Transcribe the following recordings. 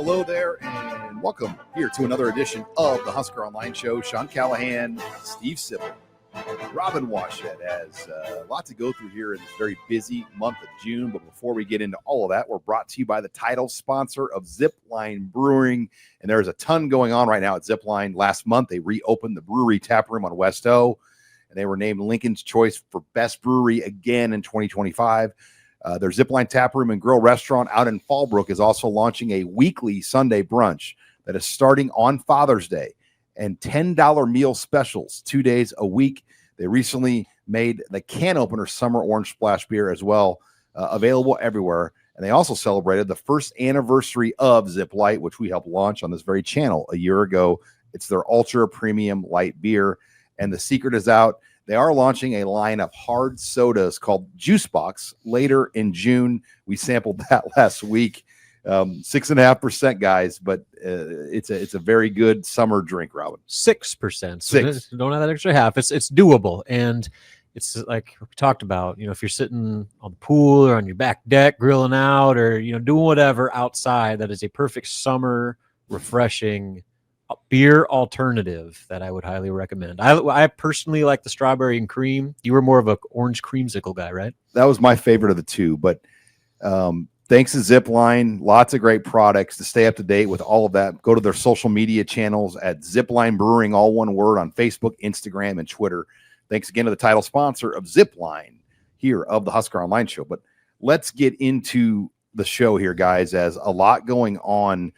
Hello there, and welcome here to another edition of the Husker Online Show. Sean Callahan, Steve Sibley, Robin Washett has a lot to go through here in this very busy month of June. But before we get into all of that, we're brought to you by the title sponsor of Zipline Brewing. And there's a ton going on right now at Zipline. Last month, they reopened the Brewery taproom on West O, and they were named Lincoln's Choice for Best Brewery again in 2025. Their Zipline Taproom and Grill restaurant out in Fallbrook is also launching a weekly Sunday brunch that is starting on Father's Day, and $10 meal specials 2 days a week. They recently made the can opener Summer Orange Splash beer as well, available everywhere. And they also celebrated the first anniversary of Zip Lite, which we helped launch on this very channel a year ago. It's their ultra premium light beer, and the secret is out. They are launching a line of hard sodas called JuiceBox later in June. We sampled that last week. 6.5%, guys, but it's a very good summer drink, Robin. 6%. Six. Don't have that extra half. It's doable, and it's like we talked about. If you're sitting on the pool or on your back deck grilling out, or doing whatever outside, that is a perfect summer refreshing beer alternative that I would highly recommend. I personally like the strawberry and cream. You were more of an orange creamsicle guy, right? That was my favorite of the two, but thanks to Zipline, lots of great products. To stay up to date with all of that, go to their social media channels at Zipline Brewing, all one word, on Facebook, Instagram, and Twitter. Thanks again to the title sponsor of Zipline here of the Husker Online Show. But let's get into the show here, guys, as a lot going on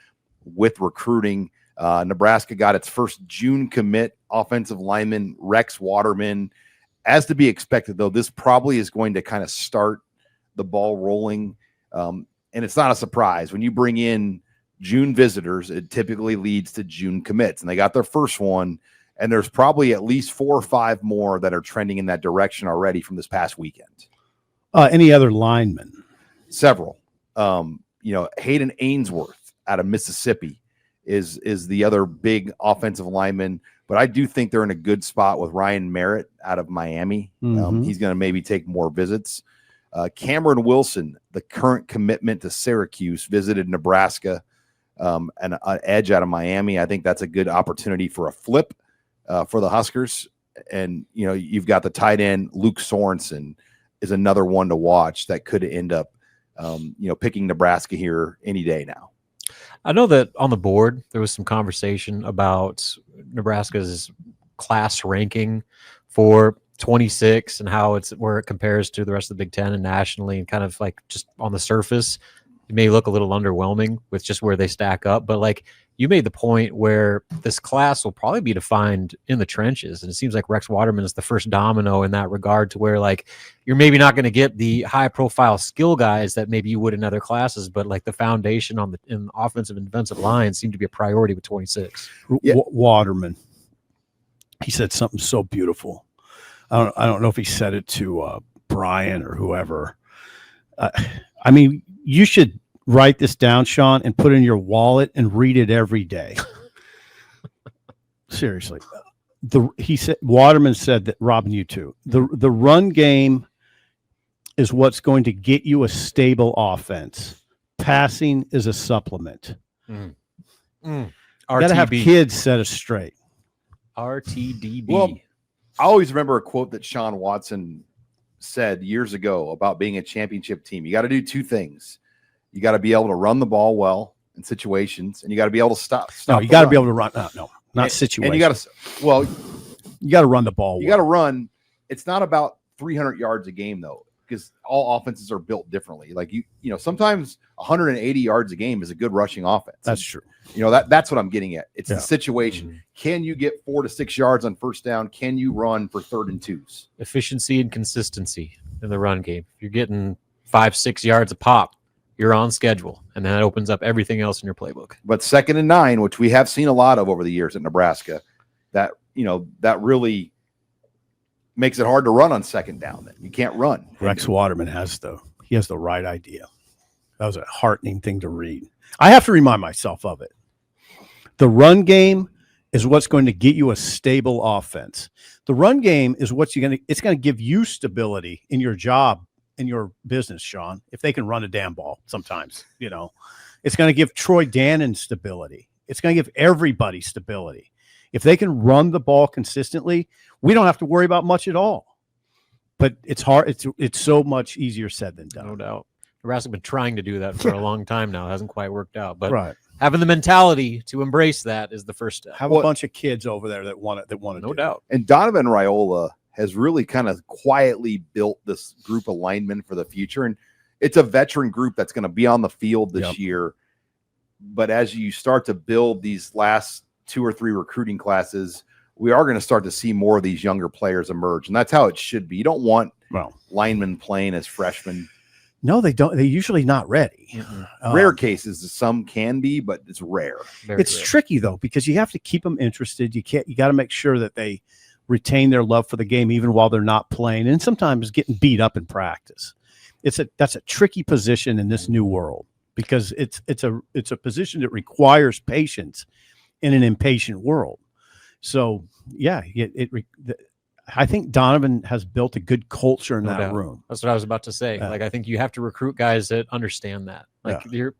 with recruiting. Nebraska got its first June commit, offensive lineman Rex Waterman. As to be expected, though, this probably is going to kind of start the ball rolling. And it's not a surprise. When you bring in June visitors, it typically leads to June commits. And they got their first one, and there's probably at least 4 or 5 more that are trending in that direction already from this past weekend. Any other linemen? Several. Hayden Ainsworth out of Mississippi is the other big offensive lineman, but I do think they're in a good spot with Ryan Merritt out of Miami. He's going to maybe take more visits. Cameron Wilson, the current commitment to Syracuse, visited Nebraska, and an edge out of Miami. I think that's a good opportunity for a flip for the Huskers. And, you've got the tight end Luke Sorensen is another one to watch that could end up, picking Nebraska here any day now. I know that on the board, there was some conversation about Nebraska's class ranking for 26 and how it's where it compares to the rest of the Big Ten and nationally, and kind of like just on the surface, it may look a little underwhelming with just where they stack up. But like you made the point where this class will probably be defined in the trenches. And it seems like Rex Waterman is the first domino in that regard, to where like you're maybe not going to get the high profile skill guys that maybe you would in other classes, but like the foundation in offensive and defensive line seemed to be a priority with 26. Yeah. Waterman, he said something so beautiful. I don't know if he said it to Brian or whoever. I mean, you should write this down, Sean, and put it in your wallet and read it every day. Seriously. Waterman said that, Robin, you too. The run game is what's going to get you a stable offense. Passing is a supplement. Got to have kids set us straight. RTDB. Well, I always remember a quote that Sean Watson said years ago about being a championship team. You got to do 2 things. You got to be able to run the ball well in situations, and you got to be able to stop. No, you got to be able to run. No, not situations. And you got to run the ball. You got to run. It's not about 300 yards a game, though, because all offenses are built differently. Like sometimes 180 yards a game is a good rushing offense. That's true. That's what I'm getting at. It's the situation. Mm-hmm. Can you get 4 to 6 yards on first down? Can you run for 3rd and 2s? Efficiency and consistency in the run game. If you're getting 5-6 yards a pop, you're on schedule, and that opens up everything else in your playbook. But 2nd and 9, which we have seen a lot of over the years at Nebraska, that really makes it hard to run on 2nd down. Then you can't run. Rex Waterman has the right idea. That was a heartening thing to read. I have to remind myself of it. The run game is what's going to get you a stable offense. The run game is it's going to give you stability in your job, in your business, Sean, if they can run a damn ball sometimes, It's going to give Troy Dannon stability. It's going to give everybody stability. If they can run the ball consistently, we don't have to worry about much at all. But it's hard. It's so much easier said than done. No doubt. Nebraska's been trying to do that for a long time now. It hasn't quite worked out. But Right. having the mentality to embrace that is the first step. Have a bunch of kids over there that want to No doubt. And Donovan Raiola has really kind of quietly built this group of linemen for the future. And it's a veteran group that's going to be on the field this year. But as you start to build these last 2 or 3 recruiting classes, we are going to start to see more of these younger players emerge. And that's how it should be. You don't want linemen playing as freshmen. No, they don't. They're usually not ready. Rare cases, some can be, but it's rare. It's rare. Tricky though, because you have to keep them interested. You got to make sure that they retain their love for the game even while they're not playing, and sometimes getting beat up in practice. That's a tricky position in this new world, because it's a position that requires patience in an impatient world. So yeah, I think Donovan has built a good culture in that room. That's what I was about to say. Like, I think you have to recruit guys that understand that. Like, if you're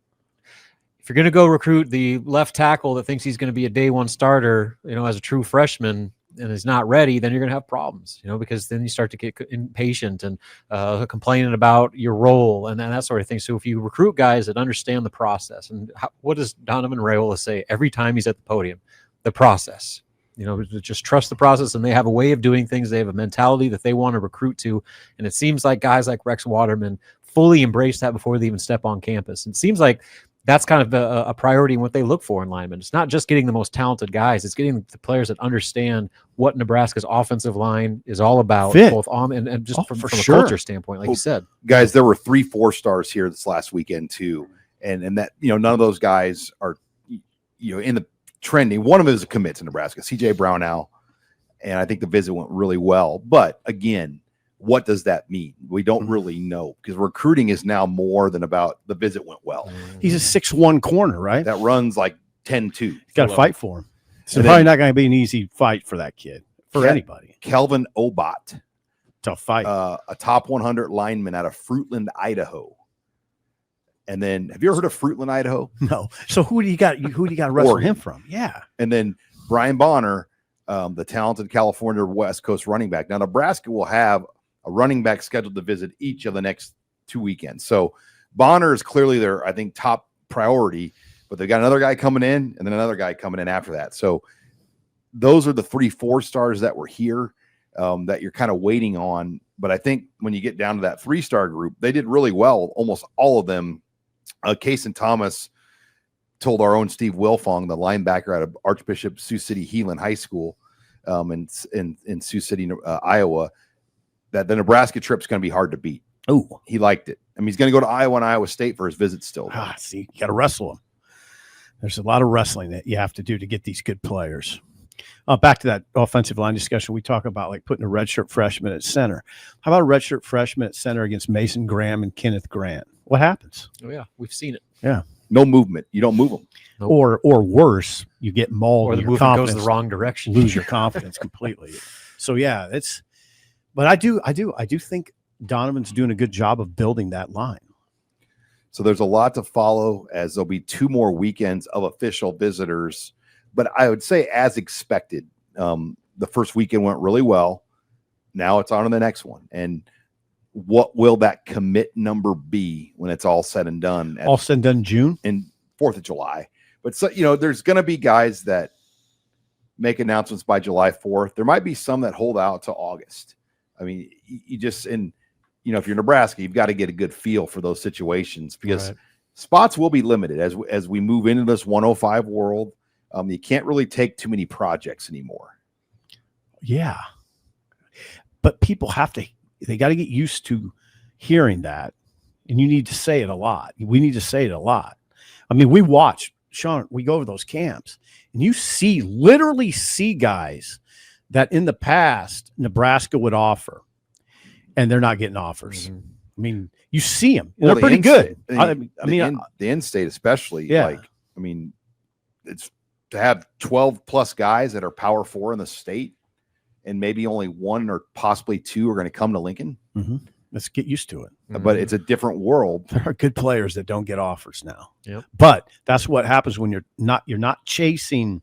going to go recruit the left tackle that thinks he's going to be a day one starter, as a true freshman, and is not ready, then you're going to have problems, because then you start to get impatient and complaining about your role and that sort of thing. So if you recruit guys that understand the process, and what does Donovan Raiola say every time he's at the podium? The process. Just trust the process, and they have a way of doing things. They have a mentality that they want to recruit to. And it seems like guys like Rex Waterman fully embrace that before they even step on campus. And it seems like that's kind of a priority in what they look for in linemen. It's not just getting the most talented guys. It's getting the players that understand what Nebraska's offensive line is all about, both on and just from a culture standpoint, like you said. Guys, there were 3 4-stars here this last weekend too. And that, none of those guys are, in the trending. One of them is a commit to Nebraska, CJ Brownell, and I think the visit went really well. But again, what does that mean? We don't really know, because recruiting is now more than about the visit went well. He's a 6'1" corner, right? That runs like 10-2. Got to fight for him. So probably not going to be an easy fight for that kid, for anybody. Kelvin Obot, tough fight. A top 100 lineman out of Fruitland, Idaho. And then, have you ever heard of Fruitland, Idaho? No. So who do you got? Who do you got to wrestle him from? Yeah. And then Brian Bonner, the talented California West Coast running back. Now, Nebraska will have a running back scheduled to visit each of the next 2 weekends. So Bonner is clearly their, I think, top priority. But they've got another guy coming in, and then another guy coming in after that. So those are the 3 4-stars that were here that you're kind of waiting on. But I think when you get down to that 3-star group, they did really well. Almost all of them. Kason Thomas told our own Steve Wilfong, the linebacker out of Archbishop Sioux City Heelan High School in Sioux City, Iowa, that the Nebraska trip's going to be hard to beat. Oh, he liked it. I mean, he's going to go to Iowa and Iowa State for his visit still. See, you got to wrestle them. There's a lot of wrestling that you have to do to get these good players. Back to that offensive line discussion, we talk about like putting a redshirt freshman at center. How about a redshirt freshman at center against Mason Graham and Kenneth Grant? What happens? Oh yeah, we've seen it. Yeah, no movement. You don't move them. Nope. Or worse, you get mauled. Or the movement goes the wrong direction. Lose your confidence completely. So yeah, but I do think Donovan's doing a good job of building that line. So there's a lot to follow, as there'll be 2 more weekends of official visitors. But I would say, as expected, the first weekend went really well. Now it's on to the next one. And what will that commit number be when it's all said and done? All said and done June? And 4th of July. But, so, there's going to be guys that make announcements by July 4th. There might be some that hold out to August. I mean, you just, if you're Nebraska, you've got to get a good feel for those situations, because spots will be limited as we move into this 105 world. You can't really take too many projects anymore. Yeah. But people they got to get used to hearing that. And you need to say it a lot. We need to say it a lot. I mean, we watch, Sean, we go over those camps, and you literally see guys that in the past Nebraska would offer, and they're not getting offers. Mm-hmm. I mean, you see them. They're pretty good. The in-state especially. Yeah. It's to have 12 plus guys that are Power 4 in the state, and maybe only 1 or possibly 2 are going to come to Lincoln. Mm-hmm. Let's get used to it. But it's a different world. There are good players that don't get offers now. Yep. But that's what happens when you're not chasing.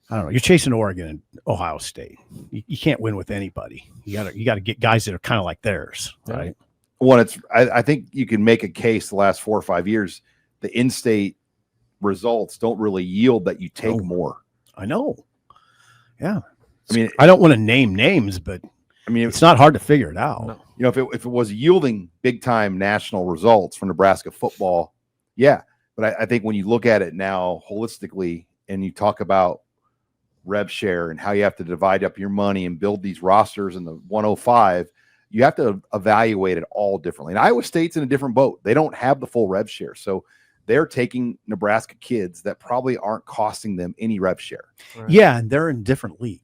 I don't know. You're chasing Oregon and Ohio State. You can't win with anybody. You got to get guys that are kind of like theirs, right? Well, I think you can make a case the last 4 or 5 years, the in-state results don't really yield that you take more. I know. Yeah. I mean, I don't want to name names, but I mean, it's not hard to figure it out. No. You know, if it was yielding big time national results for Nebraska football, yeah. But I think when you look at it now holistically and you talk about rev share and how you have to divide up your money and build these rosters in the 105, you have to evaluate it all differently. And Iowa State's in a different boat. They don't have the full rev share. So they're taking Nebraska kids that probably aren't costing them any rev share. Right. Yeah, and they're in a different league.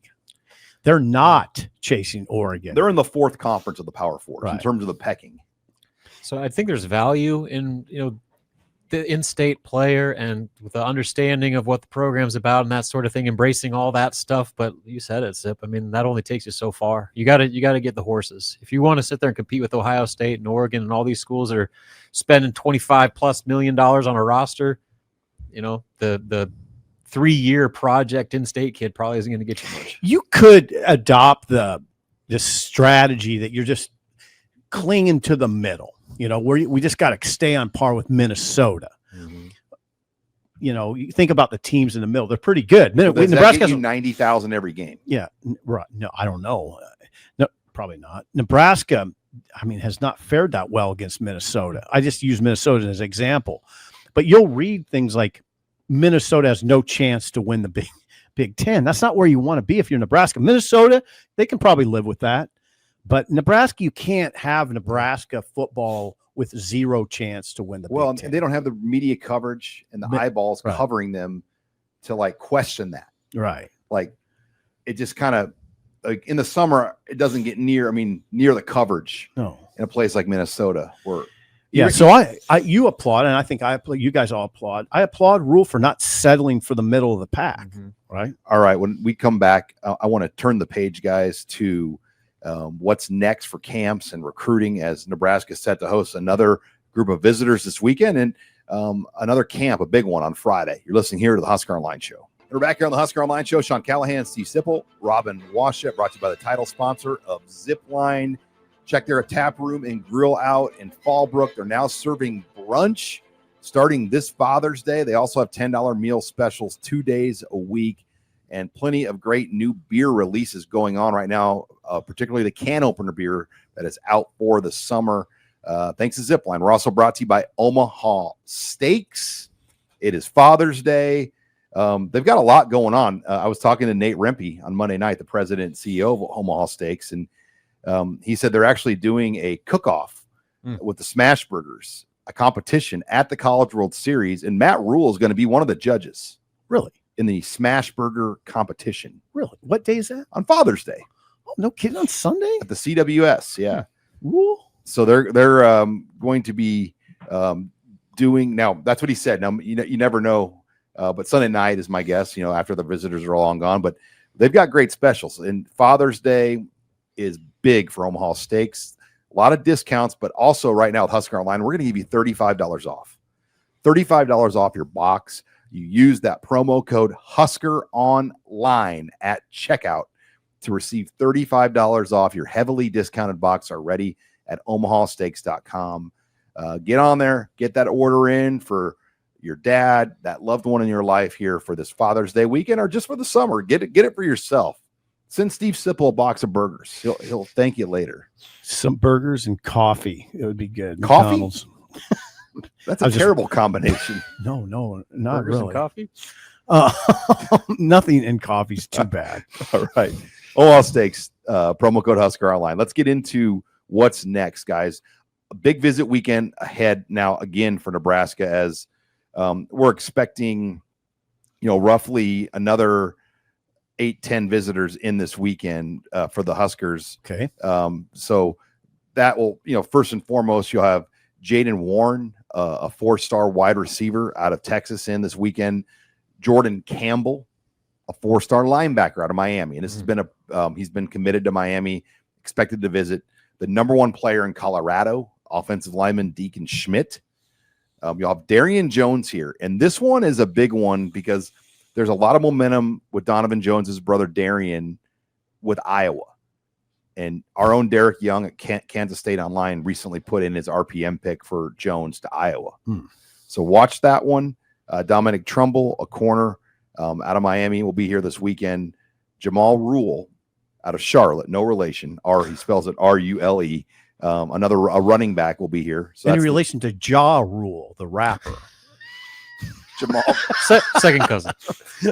They're not chasing Oregon. They're in the 4th conference of the Power Four Right. in terms of the pecking. So I think there's value in, the in-state player and with the understanding of what the program's about and that sort of thing, embracing all that stuff. But you said it, Zip. I mean, that only takes you so far. You got to get the horses. If you want to sit there and compete with Ohio State and Oregon and all these schools that are spending $25+ million on a roster, the 3-year project in-state kid probably isn't going to get you much. You could adopt the strategy that you're just clinging to the middle, where we just got to stay on par with Minnesota. Mm-hmm. You think about the teams in the middle; they're pretty good. Nebraska has 90,000 every game. Yeah, right. No, I don't know. No, probably not. Nebraska, has not fared that well against Minnesota. I just use Minnesota as an example, but you'll read things like Minnesota has no chance to win the Big Ten. That's not where you want to be if you're Nebraska. Minnesota, they can probably live with that. But Nebraska, you can't have Nebraska football with zero chance to win the Big Ten. They don't have the media coverage and the eyeballs covering them to question that. Right. It just kind of in the summer, it doesn't get near the coverage. No. In a place like Minnesota where. Yeah, so you applaud, and I think you guys all applaud. I applaud Rule for not settling for the middle of the pack, right? All right, when we come back, I want to turn the page, guys, to what's next for camps and recruiting as Nebraska is set to host another group of visitors this weekend and another camp, a big one on Friday. You're listening here to the Husker Online Show. We're back here on the Husker Online Show. Sean Callahan, Steve Sipple, Robin Washett, brought to you by the title sponsor of Zipline. Check their tap room and grill out in Fallbrook. They're now serving brunch starting this Father's Day. They also have $10 meal specials 2 days a week and plenty of great new beer releases going on right now, particularly the can opener beer that is out for the summer. Thanks to Zipline. We're also brought to you by Omaha Steaks. It is Father's Day. They've got a lot going on. I was talking to Nate Rempe on Monday night, the president and CEO of Omaha Steaks, and he said they're actually doing a cook-off with the Smash Burgers, a competition at the College World Series, and Matt Rule is going to be one of the judges. Really? In the Smash Burger competition. Really? What day is that? On Father's Day. Oh, no kidding, on Sunday? At the CWS, yeah. Rule? So they're going to be doing, now that's what he said. Now, you never know, but Sunday night is my guess, after the visitors are all long gone, but they've got great specials. And Father's Day is big for Omaha Steaks. A lot of discounts, but also right now with Husker Online, we're going to give you $35 off. $35 off your box. You use that promo code HuskerOnline at checkout to receive $35 off. Your heavily discounted box are ready at omahasteaks.com. Get on there, get that order in for your dad, that loved one in your life here for this Father's Day weekend or just for the summer. Get it for yourself. Send Steve Sipple a box of burgers. He'll thank you later. Some burgers and coffee. It would be good. Coffee? McDonald's. That's a terrible combination. No, not Burgers really. and coffee? Nothing in coffee is too bad. All right. Omaha Steaks, promo code Husker Online. Let's get into what's next, guys. A big visit weekend ahead now again for Nebraska as we're expecting, roughly another 8-10 visitors in this weekend for the Huskers. Okay. So that will, first and foremost, you'll have Jaden Warren, a 4-star wide receiver out of Texas in this weekend. Jordan Campbell, a 4-star linebacker out of Miami. And this has been he's been committed to Miami, expected to visit. the number one player in Colorado, offensive lineman Deacon Schmidt. You'll have Darian Jones here. And this one is a big one because there's a lot of momentum with Donovan Jones's brother Darian with Iowa. And our own Derek Young at Kansas State Online recently put in his RPM pick for Jones to Iowa. So watch that one. Dominic Trumbull, a corner out of Miami, will be here this weekend. Jamal Rule out of Charlotte, no relation. He spells it R-U-L-E. A running back will be here. So in relation to Ja Rule, the rapper. Jamal. Second cousin.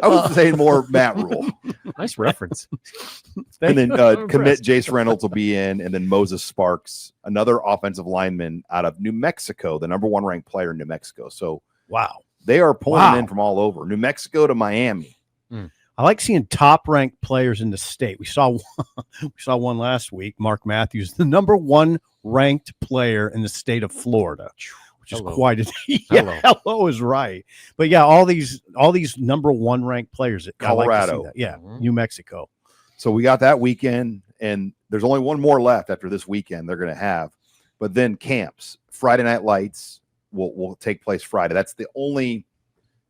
I was saying more Matt Rule. Nice reference. And then commit Jace Reynolds will be in, and then Moses Sparks, another offensive lineman out of New Mexico, the number one ranked player in New Mexico. So wow, they are pulling in from all over, New Mexico to Miami. I like seeing top ranked players in the state. We saw one last week. Mark Matthews, the number one ranked player in the state of Florida, which is quite a hello is right. But yeah, all these number one ranked players at Colorado, like New Mexico. So we got that weekend, and there's only one more left after this weekend they're going to have. But then camps, Friday Night Lights will take place Friday. That's the only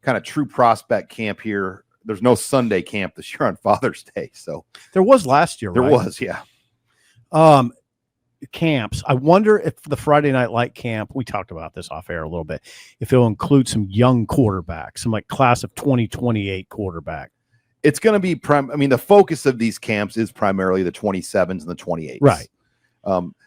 kind of true prospect camp here. There's no Sunday camp this year on Father's Day. So there was last year, there right? was, yeah. Camps. I wonder if the Friday Night Light camp, we talked about this off air a little bit, if it'll include some young quarterbacks, some like class of 2028 quarterback. It's going to be the focus of these camps is primarily the 27s and the 28s. Right.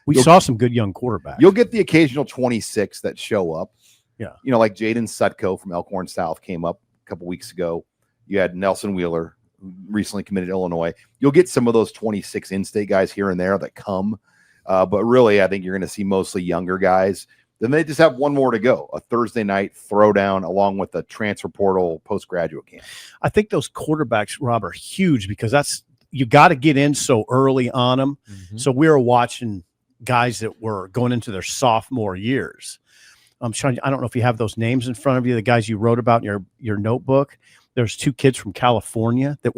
We saw some good young quarterbacks. You'll get the occasional 26 that show up. Yeah. Like Jaden Sutko from Elkhorn South came up a couple weeks ago. You had Nelson Wheeler, who recently committed to Illinois. You'll get some of those 26 in-state guys here and there that come. But really, I think you're going to see mostly younger guys. Then they just have one more to go, a Thursday night throwdown along with the transfer portal postgraduate camp. I think those quarterbacks, Rob, are huge because you got to get in so early on them. Mm-hmm. So we were watching guys that were going into their sophomore years. Sean, I don't know if you have those names in front of you, the guys you wrote about in your notebook. There's two kids from California that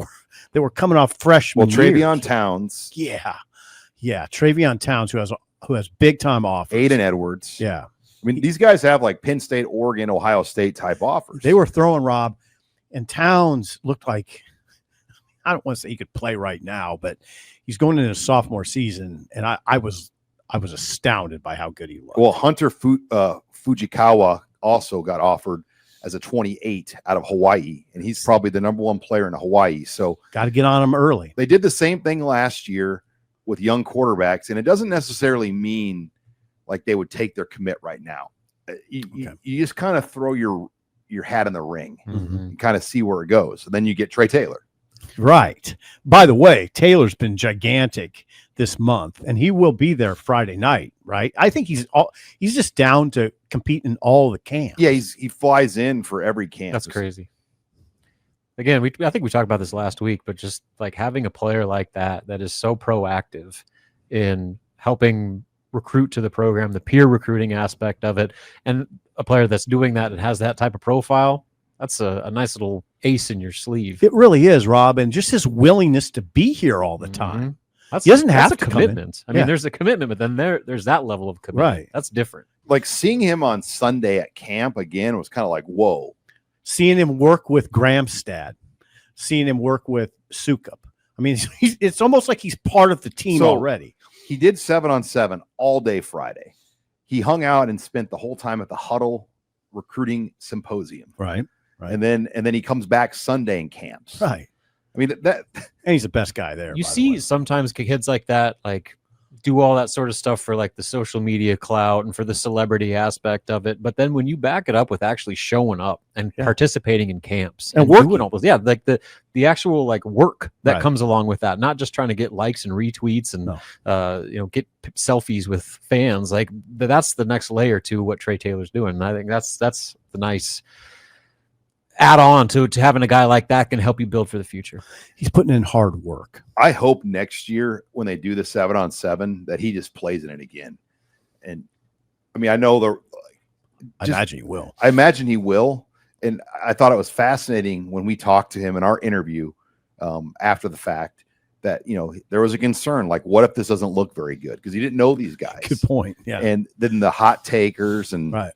were coming off freshman. Well, Travion Towns. Yeah. Travion Towns, who has big time offers. Aiden Edwards. Yeah. I mean, these guys have like Penn State, Oregon, Ohio State type offers. They were throwing, Rob, and Towns looked like, I don't want to say he could play right now, but he's going into his sophomore season, and I was astounded by how good he looked. Well, Hunter Fujikawa also got offered as a 28 out of Hawaii, and he's probably the number one player in Hawaii. So got to get on him early. They did the same thing last year with young quarterbacks, and it doesn't necessarily mean like they would take their commit right now. You just kind of throw your hat in the ring and kind of see where it goes. And then you get Trey Taylor. Right. By the way, Taylor's been gigantic this month, and he will be there Friday night, right? I think he's just down to compete in all the camps. Yeah, he flies in for every camp. That's crazy. Again, I think we talked about this last week, but just like having a player like that is so proactive in helping recruit to the program, the peer recruiting aspect of it, and a player that's doing that and has that type of profile, that's a nice little ace in your sleeve. It really is, Rob, and just his willingness to be here all the time. He doesn't have to commitment. I mean, there's a commitment, but then there's that level of commitment. Right. That's different. Like seeing him on Sunday at camp again was kind of like, whoa. Seeing him work with Gramstad, seeing him work with Sukup. I mean, it's almost like he's part of the team already. He did 7-on-7 all day Friday. He hung out and spent the whole time at the Huddle recruiting symposium. Right. And then he comes back Sunday and camps. Right. I mean, and he's the best guy there. You see sometimes kids like that, like do all that sort of stuff for like the social media clout and for the celebrity aspect of it. But then when you back it up with actually showing up and participating in camps and doing all those, like the actual like work that comes along with that, not just trying to get likes and retweets and get selfies with fans. Like that's the next layer to what Trey Taylor's doing. And I think that's the nice add on to having a guy like that can help you build for the future. He's putting in hard work. I hope next year when they do the 7-on-7 that he just plays in it again. And I mean, I know I imagine he will. I imagine he will. And I thought it was fascinating when we talked to him in our interview after the fact that, there was a concern, like, what if this doesn't look very good? Because you didn't know these guys. Good point. Yeah. And then the hot takers and, Right.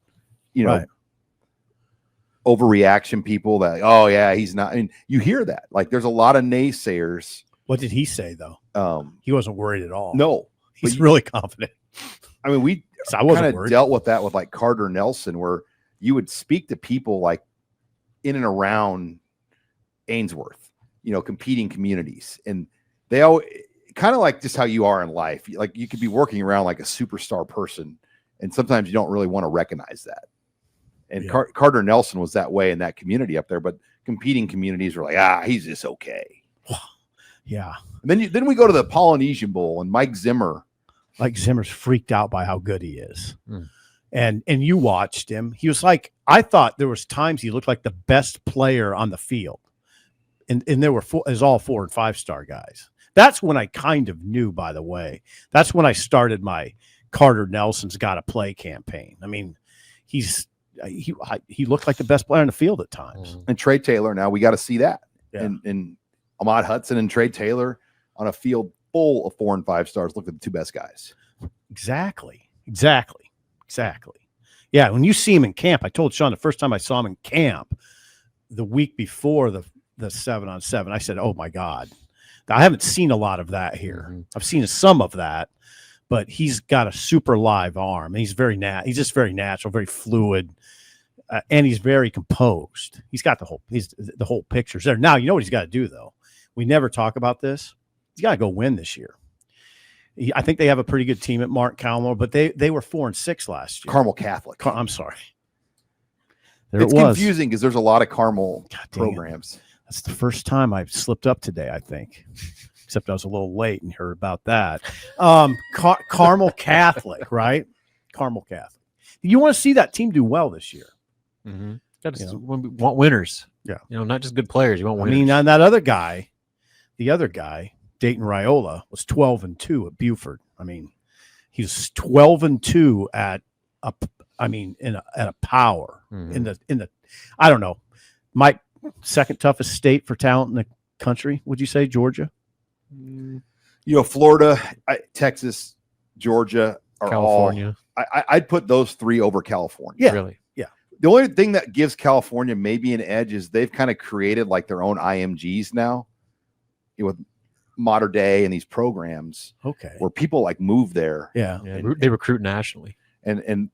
overreaction people that, oh yeah, he's not. I mean, you hear that. Like, there's a lot of naysayers. What did he say though? He wasn't worried at all. No, he's really confident. I mean, we I wasn't kind of worried. dealt with that with like Carter Nelson, where you would speak to people like in and around Ainsworth, competing communities, and they all kind of like just how you are in life. Like, you could be working around like a superstar person, and sometimes you don't really want to recognize that. And Carter Nelson was that way in that community up there, but competing communities were like, he's just okay. Yeah. And then we go to the Polynesian Bowl, and Mike Zimmer's freaked out by how good he is. And you watched him. He was like, I thought there was times he looked like the best player on the field. And there were all 4 and 5 star guys. That's when I kind of knew, by the way. That's when I started my Carter Nelson's Gotta Play campaign. I mean, he looked like the best player on the field at times. And Trey Taylor, now we got to see that. Yeah. And Ahmad Hudson and Trey Taylor on a field full of 4 and 5 stars look at the 2 best guys. Exactly. Yeah, when you see him in camp, I told Sean the first time I saw him in camp, the week before the 7-on-7, I said, oh my God, I haven't seen a lot of that here. I've seen some of that, but he's got a super live arm, and he's just very natural, very fluid, and he's very composed. He's got the whole picture's there. Now, you know what he's got to do, though? We never talk about this. He's got to go win this year. I think they have a pretty good team at Mark Calmore, but they were 4 and 6 last year. Carmel Catholic. I'm sorry. It's confusing because there's a lot of Carmel programs. That's the first time I've slipped up today, I think. Except I was a little late and heard about that. Carmel Catholic, right? Carmel Catholic. You want to see that team do well this year. Mm-hmm. We want winners. Yeah. Not just good players. You want winners. I mean, and that other guy, the other guy, Dayton Raiola, was 12-2 at Buford. I mean, he was 12-2 at a power in the I don't know. Mike, second toughest state for talent in the country, would you say Georgia? Florida, Texas, Georgia, are California. I'd put those 3 over California. Yeah, really. Yeah. The only thing that gives California maybe an edge is they've kind of created like their own IMGs now, with Modern Day and these programs. Okay. Where people like move there. Yeah. They recruit nationally, and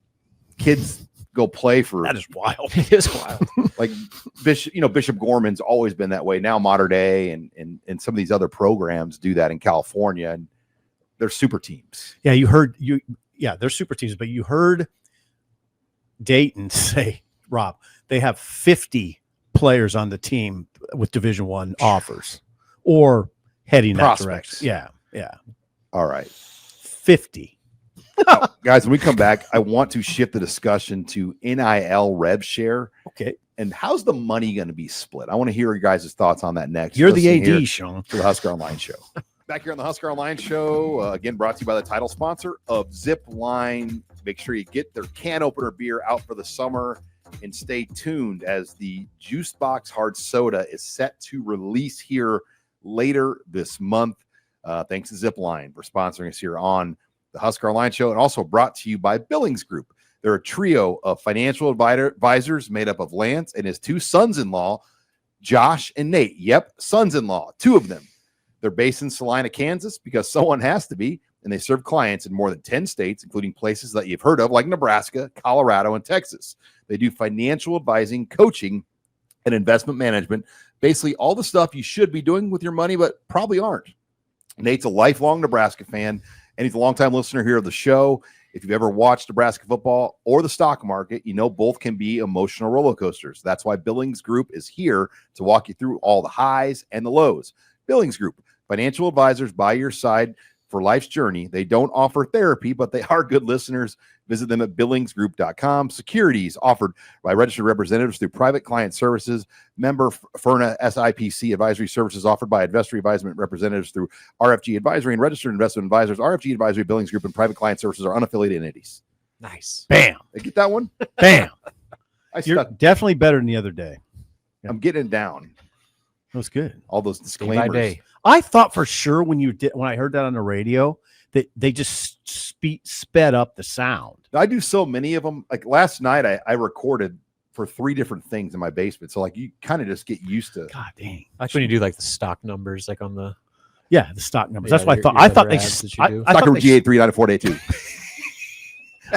kids go play for. That is wild. It is wild. Like Bishop Gorman's always been that way. Now Modern Day and some of these other programs do that in California, and they're super teams. Yeah, they're super teams, but you heard Dayton say, Rob, they have 50 players on the team with Division I offers or heading that direction. Yeah. All right. 50. Now, guys, when we come back, I want to shift the discussion to NIL rev share. Okay. And how's the money going to be split? I want to hear your guys' thoughts on that next. You're the Listen AD, Sean. To the Husker Online Show. Back here on the Husker Online Show, again, brought to you by the title sponsor of Zipline. Make sure you get their can opener beer out for the summer, and stay tuned as the JuiceBox hard soda is set to release here later this month. Thanks to Zipline for sponsoring us here on the Husker Online Show, and also brought to you by Billings Group. They're a trio of financial advisors made up of Lance and his 2 sons-in-law, Josh and Nate. Yep, sons-in-law, 2 of them. They're based in Salina, Kansas, because someone has to be, and they serve clients in more than 10 states, including places that you've heard of like Nebraska, Colorado, and Texas. They do financial advising, coaching, and investment management. Basically, all the stuff you should be doing with your money, but probably aren't. Nate's a lifelong Nebraska fan, and he's a longtime listener here of the show. If you've ever watched Nebraska football or the stock market, you know both can be emotional roller coasters. That's why Billings Group is here to walk you through all the highs and the lows. Billings Group, financial advisors by your side for life's journey. They don't offer therapy, but they are good listeners. Visit them at billingsgroup.com. Securities offered by registered representatives through Private Client Services. Member FIRNA SIPC. Advisory services offered by investor advisement representatives through RFG Advisory and registered investment advisors. RFG Advisory, Billings Group, and Private Client Services are unaffiliated entities. Nice. Bam. Did I get that one? Bam. You're definitely better than the other day. I'm getting it down. That was good. All those Day by disclaimers. day. I thought for sure when I heard that on the radio that they just sped up the sound. I do so many of them. Like last night, I recorded for 3 different things in my basement. So like you kind of just get used to. God dang! Like when you do like the stock numbers, like on the the stock numbers. Yeah, That's what I thought. your I thought they. ads that you I, do. I Stock thought number they, G8394882.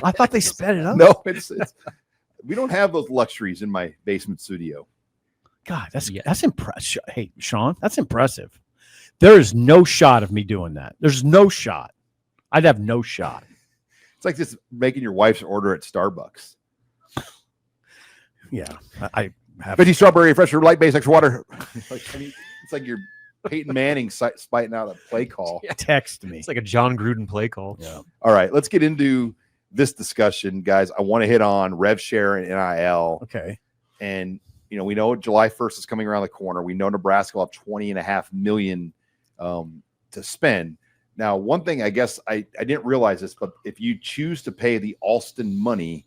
I thought they sped it up. No, it's we don't have those luxuries in my basement studio. God, that's impressive. Hey, Sean, that's impressive. There is no shot of me doing that. There's no shot. I'd have no shot. It's like just making your wife's order at Starbucks. Yeah, I have. 50 strawberry, fresh, light base, extra water. It's like you're Peyton Manning spiting out a play call. Yeah. Text me. It's like a John Gruden play call. Yeah. All right, let's get into this discussion, guys. I want to hit on rev share and NIL. Okay. And, we know July 1st is coming around the corner. We know Nebraska will have $20.5 million to spend. Now, one thing I guess I didn't realize this, but if you choose to pay the Alston money,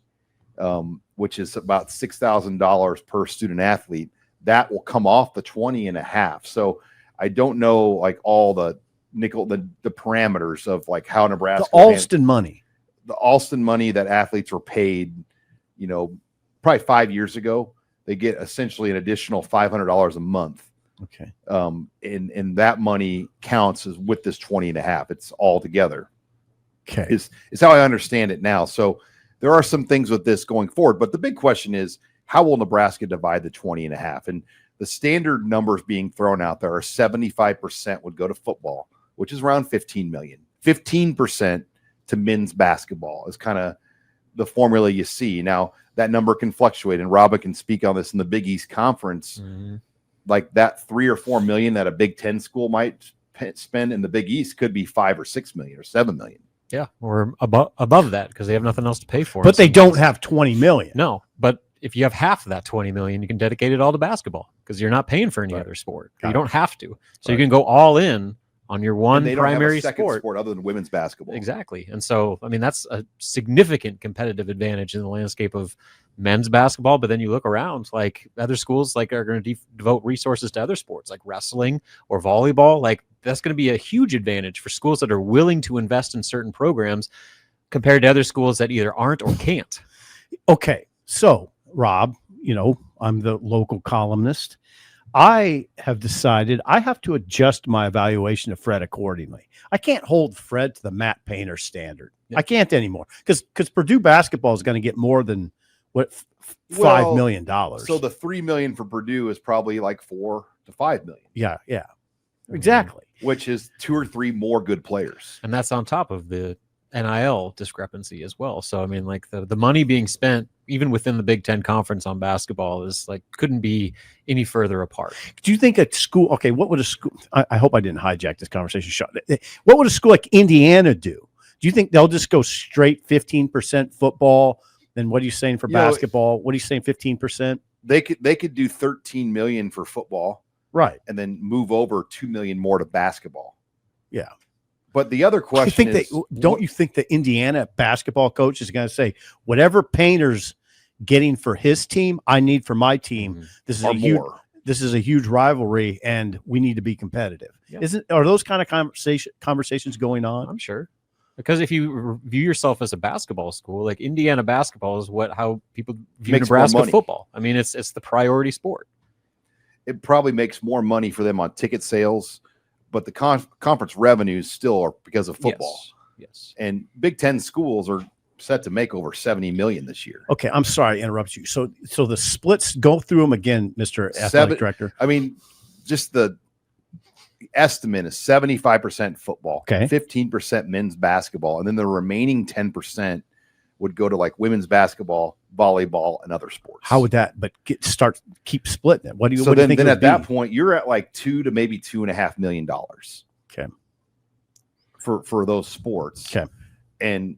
which is about $6,000 per student athlete, that will come off the 20.5. So I don't know like all the parameters of like how Nebraska The Alston money. The Alston money that athletes were paid, probably 5 years ago. They get essentially an additional $500 a month. Okay. And that money counts as with this 20.5. It's all together. Okay. Is how I understand it now. So there are some things with this going forward, but the big question is how will Nebraska divide the 20.5? And the standard numbers being thrown out there are 75% would go to football, which is around 15 million. 15% to men's basketball is kind of the formula you see. Now that number can fluctuate, and Robin can speak on this in the Big East Conference. Mm-hmm. Like that 3 or 4 million that a Big Ten school might spend in the Big East could be 5 or 6 million or 7 million. Yeah, or above that because they have nothing else to pay for. But they don't have 20 million. No, but if you have half of that 20 million, you can dedicate it all to basketball because you're not paying for any other sport. You don't have to. So you can go all in on your one primary sport other than women's basketball. Exactly. And so, I mean, that's a significant competitive advantage in the landscape of men's basketball. But then you look around, like other schools like are going to devote resources to other sports like wrestling or volleyball. Like that's going to be a huge advantage for schools that are willing to invest in certain programs compared to other schools that either aren't or can't. Okay. So, Rob, I'm the local columnist. I have decided I have to adjust my evaluation of Fred accordingly. I can't hold Fred to the Matt Painter standard. Yeah. I can't anymore because Purdue basketball is going to get more than $5 million. So the $3 million for Purdue is probably like $4 to $5 million. Yeah, exactly. Which is 2 or 3 more good players, and that's on top of the NIL discrepancy as well. So I mean, like the money being spent even within the Big Ten Conference on basketball is like couldn't be any further apart. Do you think a school? Okay, what would a school? I hope I didn't hijack this conversation, Sean. What would a school like Indiana do? Do you think they'll just go straight 15% football? Then what are you saying for basketball? What are you saying? 15%? They could do 13 million for football, right? And then move over 2 million more to basketball. Yeah. But the other question is, don't you think the Indiana basketball coach is going to say, whatever Painter's getting for his team, I need for my team. Mm-hmm. This is a huge rivalry, and we need to be competitive. Yeah. Are those kind of conversations going on? I'm sure. Because if you view yourself as a basketball school, like Indiana basketball is how people view Nebraska football. I mean, it's the priority sport. It probably makes more money for them on ticket sales, but the conference revenues still are because of football. Yes. And Big Ten schools are set to make over 70 million this year. Okay, I'm sorry to interrupt you. So the splits, go through them again, Mr. Athletic Director. I mean, just the estimate is 75% football, okay, 15% men's basketball, and then the remaining 10% would go to like women's basketball, volleyball, and other sports. How would that? But keep splitting it. What do you? So what then, do you think at that point, you're at like $2 to maybe $2.5 million. Okay. For those sports. Okay. And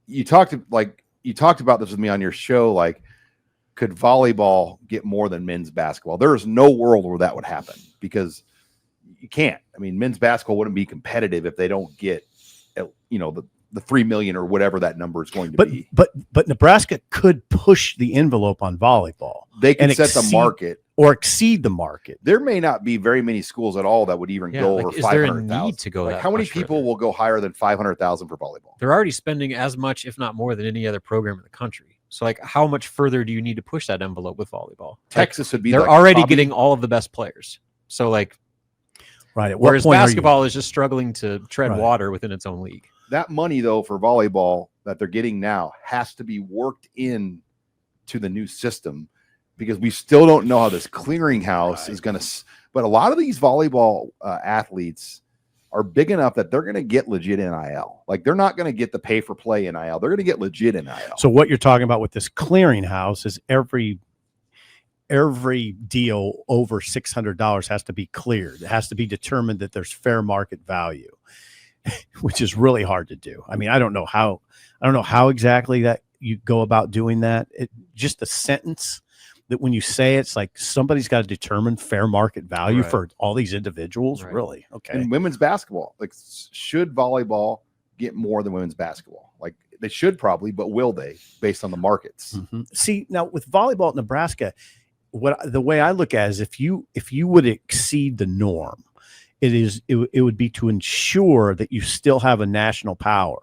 you talked about this with me on your show. Like, could volleyball get more than men's basketball? There is no world where that would happen because you can't. I mean, men's basketball wouldn't be competitive if they don't get, the 3 million or whatever that number is going to be. But Nebraska could push the envelope on volleyball. They can set the market. or exceed the market. There may not be very many schools at all that would even go over is there a 500,000. need to go Like that how many much people further? will go higher than 500,000 for volleyball? They're already spending as much, if not more, than any other program in the country. So, like, how much further do you need to push that envelope with volleyball? Texas would be. They're like already probably, getting all of the best players. So, like, Right. At what whereas point basketball is just struggling to tread Right. water within its own league. that money though for volleyball that they're getting now has to be worked in to the new system, because we still don't know how this clearinghouse is going to. But a lot of these volleyball athletes are big enough that they're going to get legit NIL. Like they're not going to get the pay for play NIL. They're going to get legit NIL. So what you're talking about with this clearinghouse is every deal over $600 has to be cleared. It has to be determined that there's fair market value, which is really hard to do. I mean, I don't know how exactly that you go about doing that. Just the sentence that when you say it's like somebody's got to determine fair market value Right. for all these individuals. Right. Really? Okay. And women's basketball, like, should volleyball get more than women's basketball? Like they should probably, but will they, based on the markets? Mhm. See, now with volleyball at Nebraska, the way I look at it is if you would exceed the norm, it would be to ensure that you still have a national power.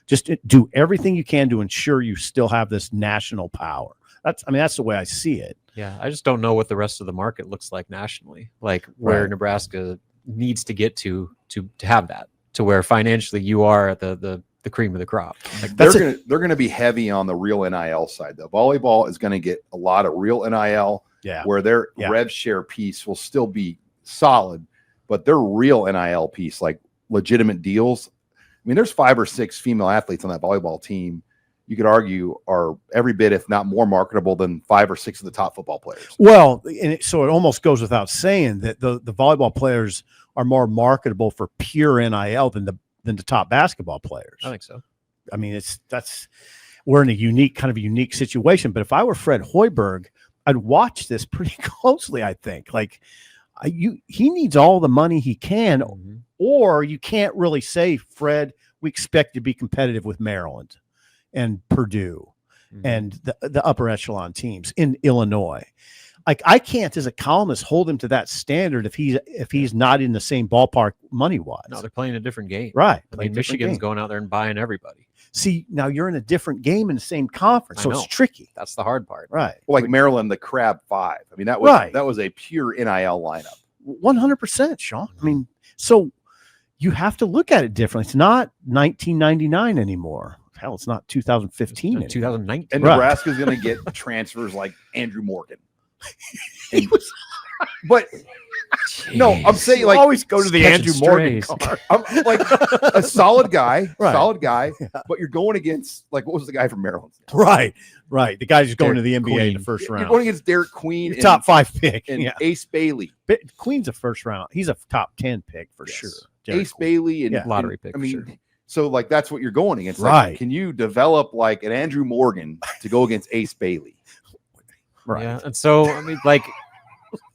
Just do everything you can to ensure you still have this national power. That's the way I see it. Yeah, I just don't know what the rest of the market looks like nationally, like where Right. Nebraska needs to get to have that, to where financially you are at the cream of the crop. Like They're gonna be heavy on the real NIL side. The volleyball is going to get a lot of real NIL, Yeah. where their Yeah. rev share piece will still be solid, but their real NIL piece, like legitimate deals. I mean, there's 5 or 6 female athletes on that volleyball team. You could argue are every bit, if not more, marketable than 5 or 6 of the top football players. Well, so it almost goes without saying that the volleyball players are more marketable for pure NIL than the top basketball players. I think so. I mean, we're in a unique situation. But if I were Fred Hoiberg, I'd watch this pretty closely. I think he needs all the money he can, Mhm. or you can't really say, Fred, we expect you to be competitive with Maryland and Purdue Mhm. and the upper echelon teams in Illinois. Like I can't, as a columnist, hold him to that standard if he's not in the same ballpark money wise. No, they're playing a different game. Right. I mean, Michigan's going out there and buying everybody. See, now you're in a different game in the same conference, I so know. it's tricky. That's the hard part. Right. Like Maryland, the Crab 5. I mean, that was a pure NIL lineup. 100%, Sean. I mean, so you have to look at it differently. It's not 1999 anymore. Hell, it's not 2015 anymore. 2019. And Right. Nebraska's going to get transfers like Andrew Morgan. He was But no, I'm saying you like always go to the catching Andrew Morgan strays. card. I'm like a solid guy, Right. but you're going against, like, what was the guy from Maryland? Right. The guy's just going to the Derek NBA in the Queen. first You're round. going against Derek Queen, Your top 5 pick. and Yeah. Ace Bailey, Queen's a first round. He's a top 10 pick for Yes. sure. Derek Ace Queen. Bailey, and Yeah. Lottery and, pick I for mean, sure. so like that's what you're going against. Like, Right. can you develop like an Andrew Morgan to go against Ace Bailey? Right. Yeah, and so I mean, like,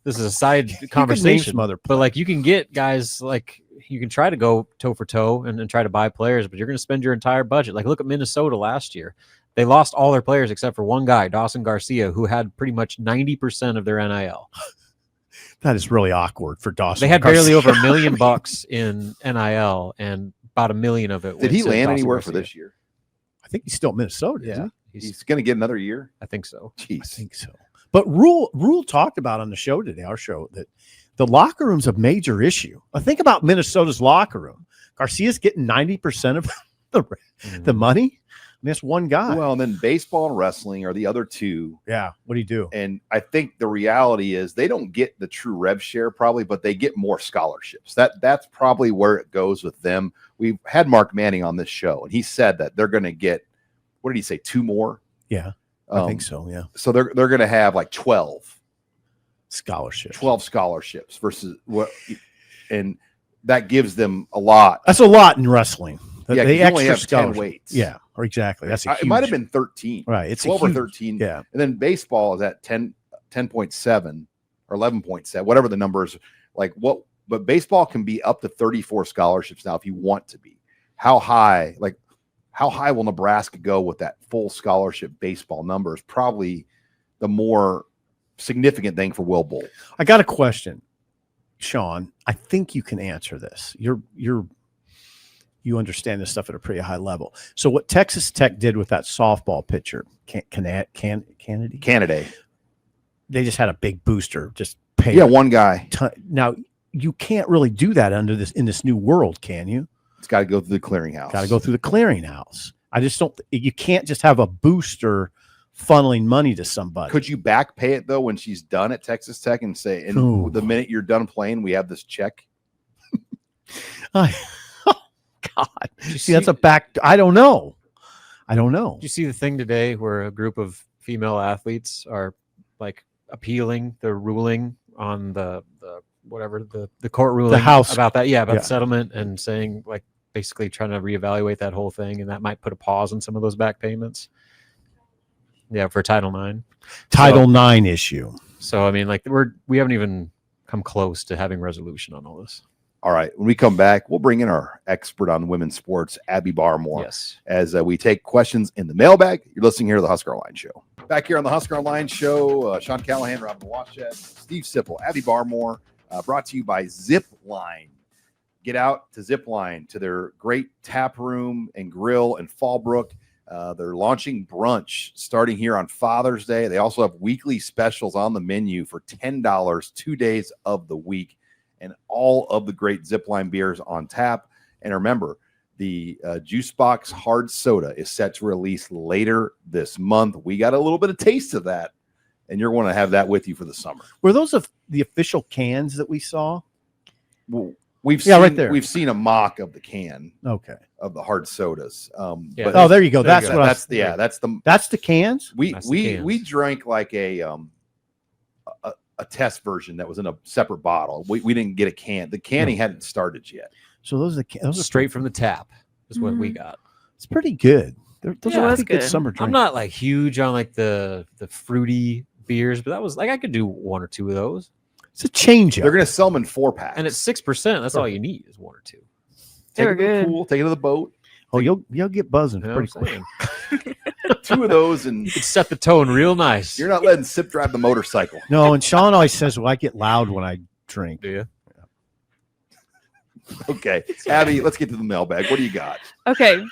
this is a side name conversation, some other but like you can get guys, like you can try to go toe for toe and try to buy players, but you're going to spend your entire budget. Like look at Minnesota last year; they lost all their players except for one guy, Dawson Garcia, who had pretty much 90% of their NIL. That is really awkward for Dawson. They had Garcia. barely over $1 million in NIL, and about $1 million of it. Did went he to land Dawson anywhere for Garcia. this year? I think he's still at Minnesota. Yeah, Isn't He's going to get another year. I think so. he? I Jeez. think so. But Rule talked about on the show today, our show, that the locker room's a major issue. I think about Minnesota's locker room. Garcia's getting 90% of the money. I mean, that's one guy. Well, and then baseball and wrestling are the other two. Yeah. What do you do? And I think the reality is they don't get the true rev share probably, but they get more scholarships. That's probably where it goes with them. We've had Mark Manning on this show, and he said that they're going to get, what did he say, 2 more? Yeah, I think so. Yeah. So they're going to have like 12 Scholarship. scholarships versus what, and that gives them a lot. That's a lot in wrestling. Yeah, The you only extra have 10 scholarship. weights. Yeah, or exactly. That's a It might have huge- been 13. right. It's 12 a huge, or 13. Yeah. And then baseball is at 10.7 or 11.7, whatever the number is. Like what? But baseball can be up to 34 scholarships now if you want to be. How high will Nebraska go with that full scholarship baseball number is probably the more significant thing for Will Bolt. I got a question, Sean. I think you can answer this. You understand this stuff at a pretty high level. So what Texas Tech did with that softball pitcher, Kennedy, they just had a big booster, just pay. Yeah, one guy. Now you can't really do that in this new world, can you? It's got to go through the clearinghouse. Got to go through the clearinghouse. I just don't. You can't just have a booster funneling money to somebody. Could you back pay it though when she's done at Texas Tech and say, and Ooh. the minute you're done playing, we have this check? Oh God! See, that's a back. I don't know. Did you see the thing today where a group of female athletes are like appealing the ruling on the court ruling The House. about that? Yeah, about the settlement, and saying like basically trying to reevaluate that whole thing, and that might put a pause on some of those back payments. Yeah, for Title IX. Title IX issue. So I mean, like we haven't even come close to having resolution on all this. All right. When we come back, we'll bring in our expert on women's sports, Abby Barmore, Yes. as we take questions in the mailbag. You're listening here to the Husker Online Show. Back here on the Husker Online Show, Sean Callahan, Robin Washett, Steve Sipple, Abby Barmore, brought to you by Zipline. Get out to Zipline, to their great tap room and grill in Fallbrook. They're launching brunch starting here on Father's Day. They also have weekly specials on the menu for $10 2 days of the week, and all of the great Zipline beers on tap. And remember, the JuiceBox hard soda is set to release later this month. We got a little bit of taste of that, and you're going to have that with you for the summer. Were those the official cans that we saw? Well, we've seen a mock of the can. Okay. Of the hard sodas. Yeah. Oh, there you go. That's the cans. We drank like a test version that was in a separate bottle. We didn't get a can. The canning hadn't started yet. So those are Straight from the tap is what we got. It's pretty good. Those are pretty good summer drinks. I'm not like huge on like the fruity beers, but that was like I could do one or two of those. It's a change up. They're going to sell them in 4-packs, and it's 6%. That's all you need is one or two. Take it to the pool, take it to the boat. Oh, you'll get buzzing pretty quick. 2 of those, and you set the tone real nice. You're not letting Sip drive the motorcycle. No, and Sean always says, "Well, I get loud when I drink." Do you? Yeah. Okay, Abby, let's get to the mailbag. What do you got? Okay,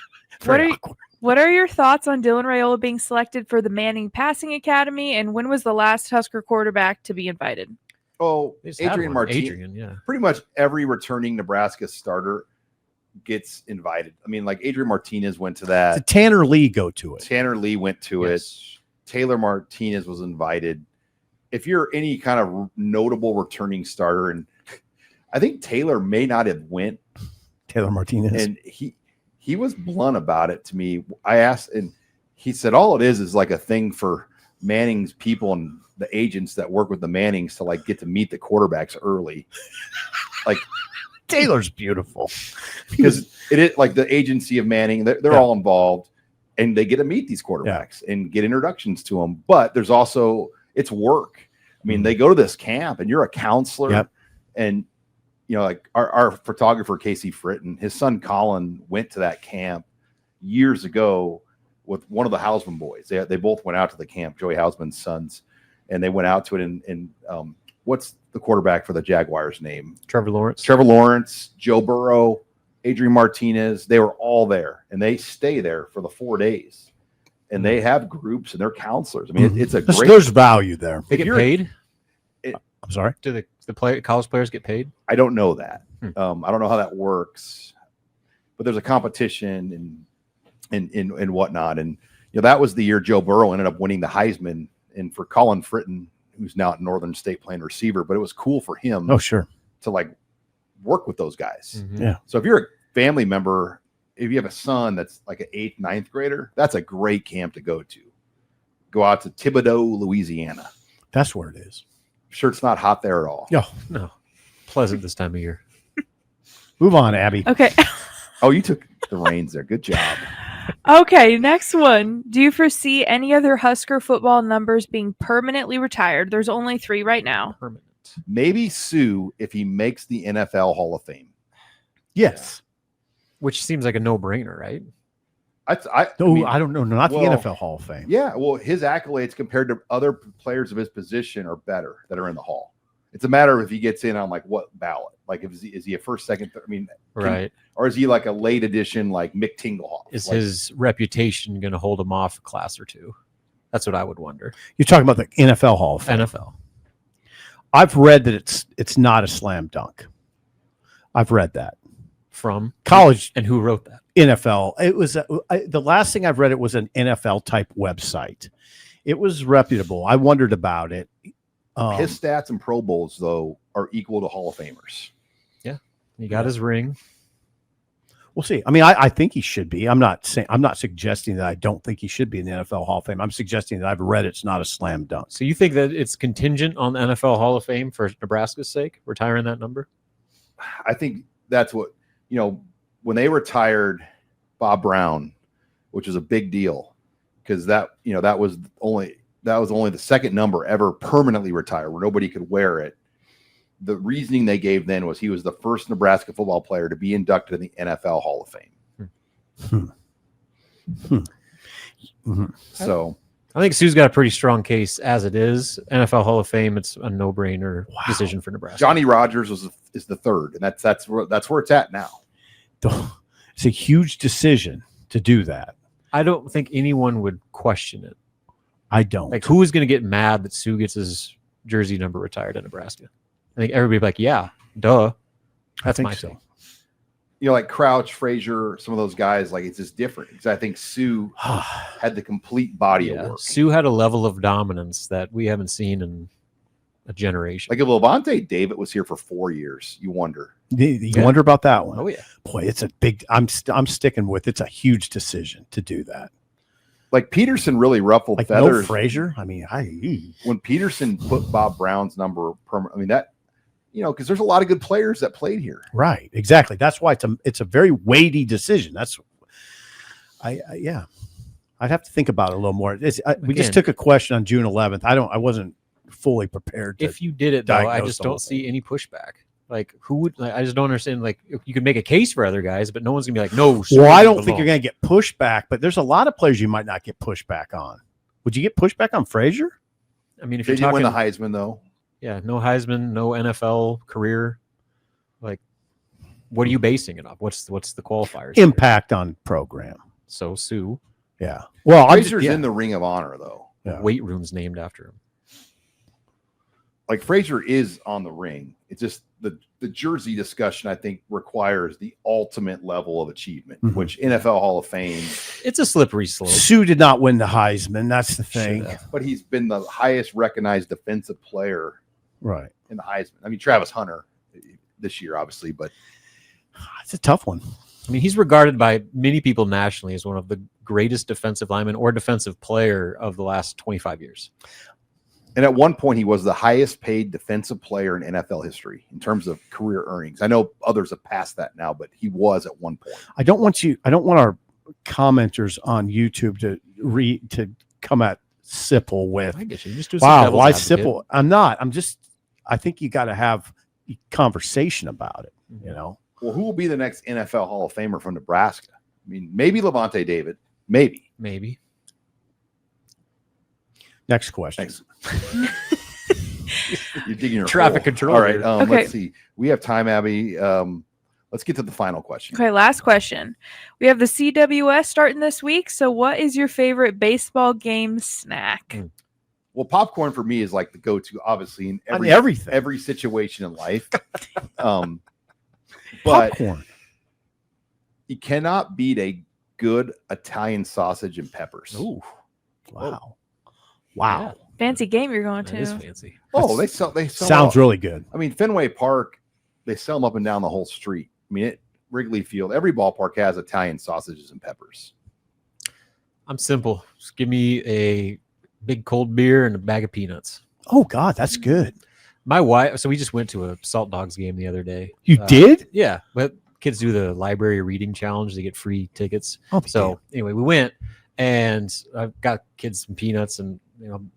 what are your thoughts on Dylan Raiola being selected for the Manning Passing Academy, and when was the last Husker quarterback to be invited? Oh, Adrian Martinez. Adrian, yeah. Pretty much every returning Nebraska starter gets invited. I mean, like Adrian Martinez went to that. Did Tanner Lee go to it? Tanner Lee went to it. Taylor Martinez was invited. If you're any kind of notable returning starter, and I think Taylor may not have went. Taylor Martinez. And he was blunt about it to me. I asked, and he said all it is like a thing for Manning's people and the agents that work with the Mannings to like get to meet the quarterbacks early. Like Taylor's beautiful because it is like the agency of Manning. They're all involved, and they get to meet these quarterbacks and get introductions to them. But there's also it's work. I mean, they go to this camp, and you're a counselor, and you know, like our photographer Casey Fritton, his son Colin went to that camp years ago with one of the Hausman boys. They both went out to the camp, Joey Hausman's sons, and they went out to it. And what's the quarterback for the Jaguars' name? Trevor Lawrence, Joe Burrow, Adrian Martinez. They were all there, and they stay there for the 4 days. And they have groups and they're counselors. I mean, it's a great. There's value there. They get paid. I'm sorry. Do the college players get paid? I don't know that. I don't know how that works, but there's a competition and whatnot. And you know, that was the year Joe Burrow ended up winning the Heisman. And for Colin Fritton, who's now at Northern State playing receiver, but it was cool for him. Oh, sure. To like work with those guys. Mm-hmm. Yeah. So if you're a family member, if you have a son that's like an 8th, 9th grader, that's a great camp to go to. Go out to Thibodaux, Louisiana. That's where it is. Sure, it's not hot there at all. No. Pleasant this time of year. Move on, Abby. Okay. Oh, you took the reins there. Good job. Okay, next one. Do you foresee any other Husker football numbers being permanently retired? There's only 3 right now. Permanent. Maybe Sue if he makes the NFL Hall of Fame. Yes. Which seems like a no-brainer, right? I don't know. Not the NFL Hall of Fame. Yeah, well, his accolades compared to other players of his position are better that are in the Hall. It's a matter of if he gets in on like what ballot. Like, is he a first, second, third? I mean, Right. Or is he like a late edition like Mick Tingelhoff? Is like, his reputation going to hold him off a class or two? That's what I would wonder. You're talking about the NFL Hall of Fame. NFL. I've read that it's not a slam dunk. I've read that From college and who wrote that? NFL. It was the last thing I've read. It was an NFL type website. It was reputable. I wondered about it. his stats and Pro Bowls though are equal to Hall of Famers. Yeah, he got his ring. We'll see. I mean, I think he should be. I'm not suggesting that I don't think he should be in the NFL Hall of Fame. I'm suggesting that I've read it's not a slam dunk. So you think that it's contingent on the NFL Hall of Fame for Nebraska's sake, retiring that number? I think that's what, when they retired Bob Brown, which was a big deal because that was only the second number ever permanently retired where nobody could wear it. The reasoning they gave then was he was the first Nebraska football player to be inducted in the NFL Hall of Fame. So I think Sue's got a pretty strong case as it is. NFL Hall of Fame, it's a no-brainer decision for Nebraska. Johnny Rogers is the third, and that's where it's at now. It's a huge decision to do that. I don't think anyone would question it. I don't. Like, who is going to get mad that Sue gets his jersey number retired in Nebraska? I think everybody would be like, yeah, duh. That's my thing. Like Crouch, Frazier, some of those guys, like it's just different. Because I think Sue had the complete body of work. Sue had a level of dominance that we haven't seen in a generation. Like if Levante David was here for 4 years, you wonder. You wonder about that one. Oh yeah, boy, it's a big. I'm sticking with. It's a huge decision to do that. Like Peterson really ruffled feathers. No Frazier. I mean, when Peterson put Bob Brown's number permanent. I mean that. Because there's a lot of good players that played here. Right. Exactly. That's why it's a very weighty decision. That's, I'd have to think about it a little more. We just took a question on June 11th. I wasn't fully prepared. If you did it though, I just don't see any pushback. Like who would? I just don't understand. Like you could make a case for other guys, but no one's gonna be like, no. Well, I don't think you're gonna get pushback, but there's a lot of players you might not get pushback on. Would you get pushback on Frazier? I mean, if Did you're you talking, win the Heisman though? Yeah, no Heisman, no NFL career. Like, what are you basing it off? What's the qualifiers? Impact on program. So Sue. Yeah. Well, Frazier's in the Ring of Honor though. Yeah. Weight room's named after him. Like Frazier is on the ring. It's just the jersey discussion, I think, requires the ultimate level of achievement, which NFL Hall of Fame. It's a slippery slope. Sue did not win the Heisman. That's the thing. But he's been the highest recognized defensive player right in the Heisman. I mean, Travis Hunter this year, obviously, but it's a tough one. I mean, he's regarded by many people nationally as one of the greatest defensive linemen or defensive player of the last 25 years. And at one point, he was the highest paid defensive player in NFL history in terms of career earnings. I know others have passed that now, but he was at one point. I don't want our commenters on YouTube to come at Sipple with, I guess you just do wow, why Sipple? I'm not. I think you got to have a conversation about it, Well, who will be the next NFL Hall of Famer from Nebraska? I mean, maybe Levante David. Maybe. Next question. You're digging your traffic hole. control. All right. Okay. Let's see. We have time, Abby. Let's get to the final question. Okay, last question. We have the CWS starting this week. So what is your favorite baseball game snack? Well, popcorn for me is like the go-to, obviously, in every situation in life. But Popcorn. You cannot beat a good Italian sausage and peppers. Ooh. Wow. Yeah. Fancy game you're going That to. is fancy. Oh, they sell Sounds really good. I mean, Fenway Park, they sell them up and down the whole street. I mean, Wrigley Field, every ballpark has Italian sausages and peppers. I'm simple. Just give me a big cold beer and a bag of peanuts. Oh God, that's good. My wife. So we just went to a Salt Dogs game the other day. You did? Yeah, but kids do the library reading challenge. They get free tickets. Oh, so anyway, we went and I got kids some peanuts and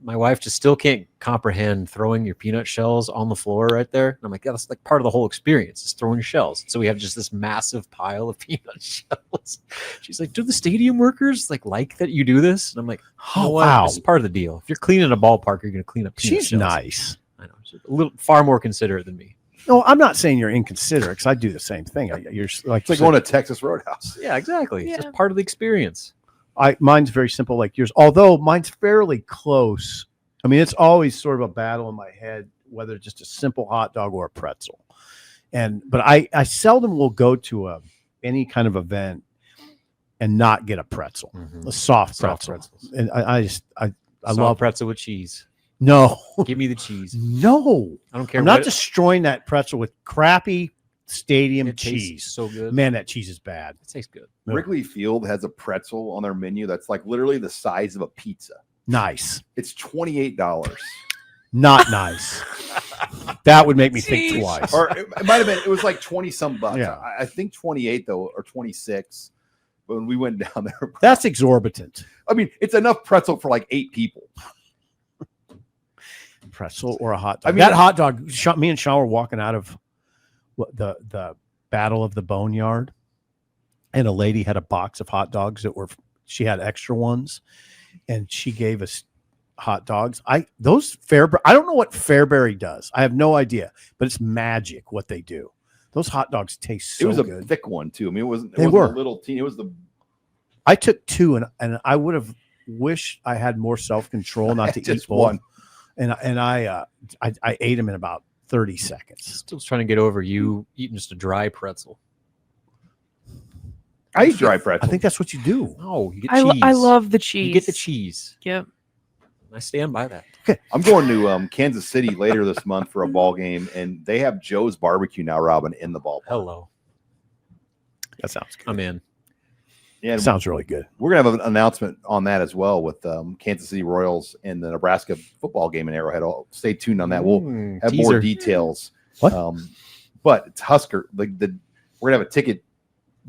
my wife just still can't comprehend throwing your peanut shells on the floor right there. And I'm like, yeah, that's like part of the whole experience is throwing shells. So we have just this massive pile of peanut shells. She's like, do the stadium workers like that you do this? And I'm like, Oh, wow. This is part of the deal. If you're cleaning a ballpark, you're going to clean up peanut She's shells. nice. I know. She's a little far more considerate than me. No, I'm not saying you're inconsiderate because I do the same thing. You're like, It's like going to Texas Roadhouse. Yeah, exactly. It's Yeah. just part of the experience. Mine's very simple like yours, although mine's fairly close. I mean, it's always sort of a battle in my head, whether it's just a simple hot dog or a pretzel. But I seldom will go to any kind of event and not get a pretzel, a soft pretzel. pretzels. And I Soft love pretzel with cheese. No, Give me the cheese. no, I don't care. I'm not destroying that pretzel with crappy stadium it tastes cheese. so good. Man, that cheese is bad. It tastes good. No. Wrigley Field has a pretzel on their menu that's like literally the size of a pizza. Nice. It's $28. Not nice. That would make me think Jeez. twice. Or it might have been, it was like 20 some bucks. Yeah. I think 28 though, or 26. But when we went down there, That's exorbitant. I mean, it's enough pretzel for like 8 people. Pretzel or a hot dog. I mean, that hot dog. Me and Sean were walking out of the Battle of the Boneyard, and a lady had a box of hot dogs she had extra ones, and she gave us hot dogs. I don't know what Fairbury does. I have no idea, but it's magic what they do. Those hot dogs taste so It was a good. thick one too. I mean, it wasn't They a were. little teeny. It was the I took 2, and I would have wished I had more self control not to eat just both. one. And I ate them in about 30 seconds. Still trying to get over you eating just a dry pretzel. I eat dry pretzel. I think that's what you do. No, you get I, cheese. I love the cheese. You get the cheese. Yep. I stand by that. I'm going to Kansas City later this month for a ball game, and they have Joe's Barbecue now, Robin, in the ballpark. Hello. That sounds good. I'm in. Yeah, and Sounds really good. we're gonna have an announcement on that as well with Kansas City Royals and the Nebraska football game in Arrowhead. Stay tuned on that. We'll have more Teaser. details. What? But it's Husker. We're gonna have a ticket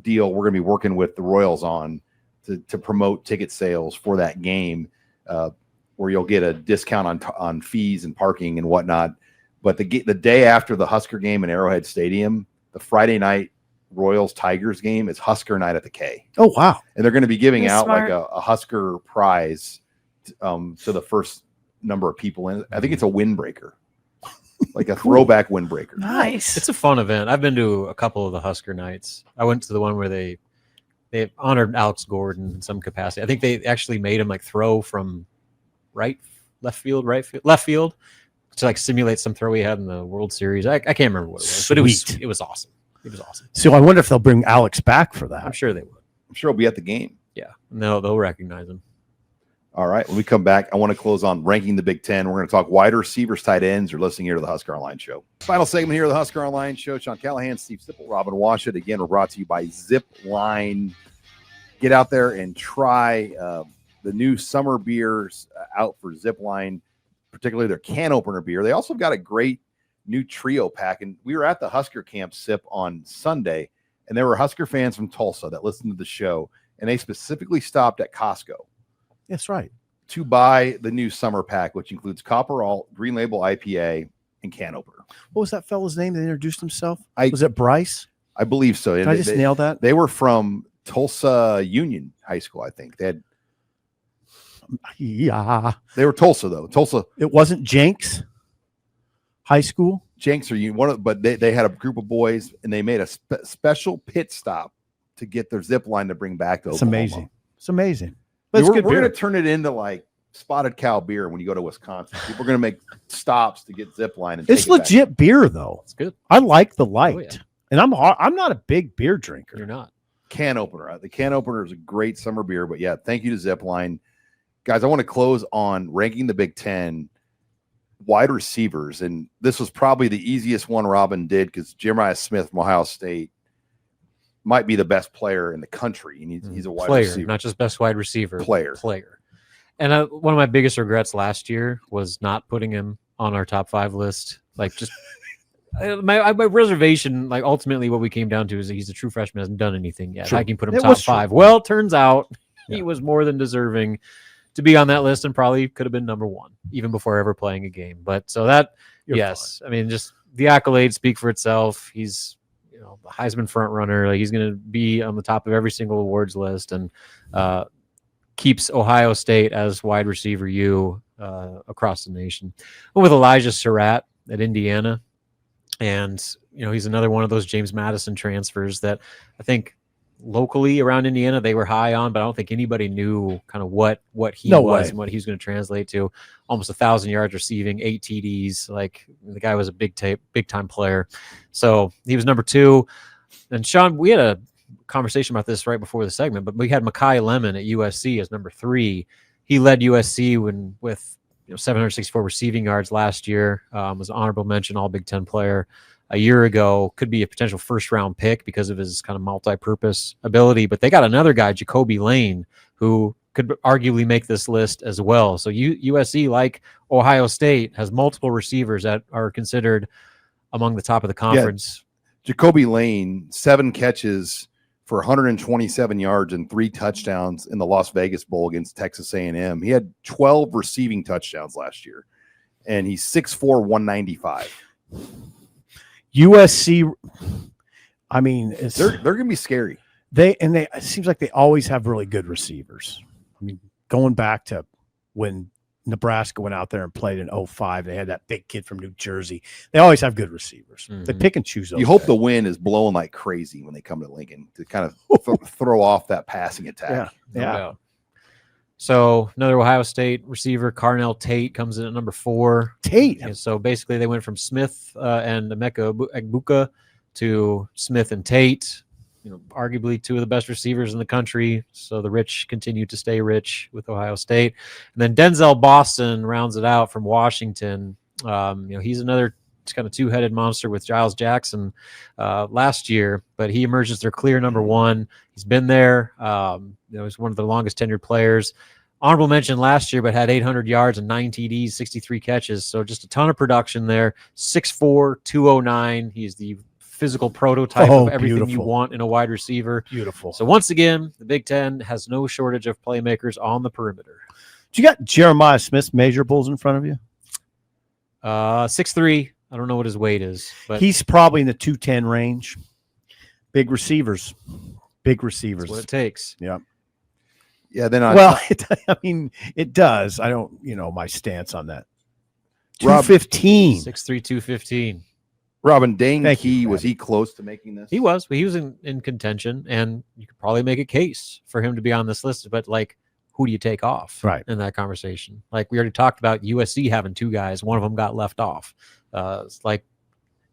deal. We're gonna be working with the Royals on to promote ticket sales for that game, where you'll get a discount on fees and parking and whatnot. But the day after the Husker game in Arrowhead Stadium, the Friday night Royals Tigers game is Husker night at the K. Oh, wow. And they're going to be giving That's out smart. like a Husker prize to the first number of people in it. I think it's a windbreaker, like a throwback windbreaker. Nice. It's a fun event. I've been to a couple of the Husker nights. I went to the one where they honored Alex Gordon in some capacity. I think they actually made him like throw from left field to like simulate some throw he had in the World Series. I can't remember what it was, but Sweet. it was awesome. It was awesome. So I wonder if they'll bring Alex back for that. I'm sure they would. I'm sure he'll be at the game. Yeah. No, they'll recognize him. All right. When we come back, I want to close on ranking the Big Ten. We're going to talk wide receivers, tight ends. You're listening here to the Husker Online Show. Final segment here of the Husker Online Show. Sean Callahan, Steve Sipple, Robin Washut. Again, we're brought to you by Zipline. Get out there and try the new summer beers out for Zipline, particularly their can opener beer. They also got a great new trio pack. And we were at the Husker Camp Sip on Sunday, and there were Husker fans from Tulsa that listened to the show, and they specifically stopped at Costco That's right. to buy the new summer pack, which includes Copper Alt, Green Label IPA, and can opener. What was that fellow's name that introduced himself? I- Was it Bryce? I believe so. Did I just nail that? They were from Tulsa Union High School, I think. Yeah. They were Tulsa though. Tulsa It wasn't Jenks High School. Jenks or but they had a group of boys and they made a special pit stop to get their zip line to bring back to It's Oklahoma. amazing. It's amazing. But We're it's good going beer. to turn it into like Spotted Cow beer when you go to Wisconsin. People are going to make stops to get zip line. And It's take it back. legit beer though. It's good. I like the light, Oh, yeah. and I'm not a big beer drinker. You're not. Can opener. The can opener is a great summer beer, but yeah, thank you to Zipline. Guys, I want to close on ranking the Big Ten wide receivers. And this was probably the easiest one Robin did because Jeremiah Smith from Ohio State might be the best player in the country. And he's a wide player, receiver. not just best wide receiver. Player. And one of my biggest regrets last year was not putting him on our top 5 list. Like just my reservation, like ultimately what we came down to is that he's a true freshman, hasn't done anything yet. True. I can put him It top was true. 5. Well, it turns out he Yeah. was more than deserving to be on that list and probably could have been number one even before ever playing a game. But so that, You're yes, I mean, just the accolades speak for itself. He's, the Heisman front runner. Like, he's going to be on the top of every single awards list, and keeps Ohio State as wide receiver U across the nation. And with Elijah Surratt at Indiana, and he's another one of those James Madison transfers that I think locally around Indiana they were high on, but I don't think anybody knew kind of what he was and what he was going to translate to. Almost 1,000 yards receiving, 8 TDs. Like, the guy was a big time player. So he was number 2. And Sean, we had a conversation about this right before the segment, but we had Mekhi Lemon at USC as number 3. He led USC with 764 receiving yards last year. Was an honorable mention All Big Ten player a year ago. Could be a potential first-round pick because of his kind of multi-purpose ability. But they got another guy, Jacoby Lane, who could arguably make this list as well. So USC, like Ohio State, has multiple receivers that are considered among the top of the conference. Yeah. Jacoby Lane, 7 catches for 127 yards and 3 touchdowns in the Las Vegas Bowl against Texas A&M. He had 12 receiving touchdowns last year, and he's 6'4", 195. USC, I mean, they're going to be scary. It seems like they always have really good receivers. I mean, going back to when Nebraska went out there and played in 2005, they had that big kid from New Jersey. They always have good receivers. Mm-hmm. They pick and choose. You hope the wind is blowing like crazy when they come to Lincoln to kind of throw off that passing attack. Yeah. So another Ohio State receiver, Carnell Tate, comes in at number 4. Tate. And so basically they went from Smith and Emeka Egbuka to Smith and Tate. Arguably 2 of the best receivers in the country. So the rich continue to stay rich with Ohio State. And then Denzel Boston rounds it out from Washington. He's another kind of 2-headed monster with Giles Jackson last year, but he emerges their clear number 1. He's been there. He's one of the longest tenured players. Honorable mention last year, but had 800 yards and 9 TDs, 63 catches. So just a ton of production there. 6'4", 209. He's the physical prototype of everything you want in a wide receiver. Beautiful. So once again, the Big Ten has no shortage of playmakers on the perimeter. Do you got Jeremiah Smith's measurables in front of you? 6'3". I don't know what his weight is, but he's probably in the 210 range. Big receivers. That's what it takes. Yeah. Yeah. Then it does. I don't, my stance on that. 215. 6'3", 215. Robin, Dane Key, was he close to making this? He was. He was in contention, and you could probably make a case for him to be on this list. But, who do you take off in that conversation? Like, we already talked about USC having 2 guys. One of them got left off.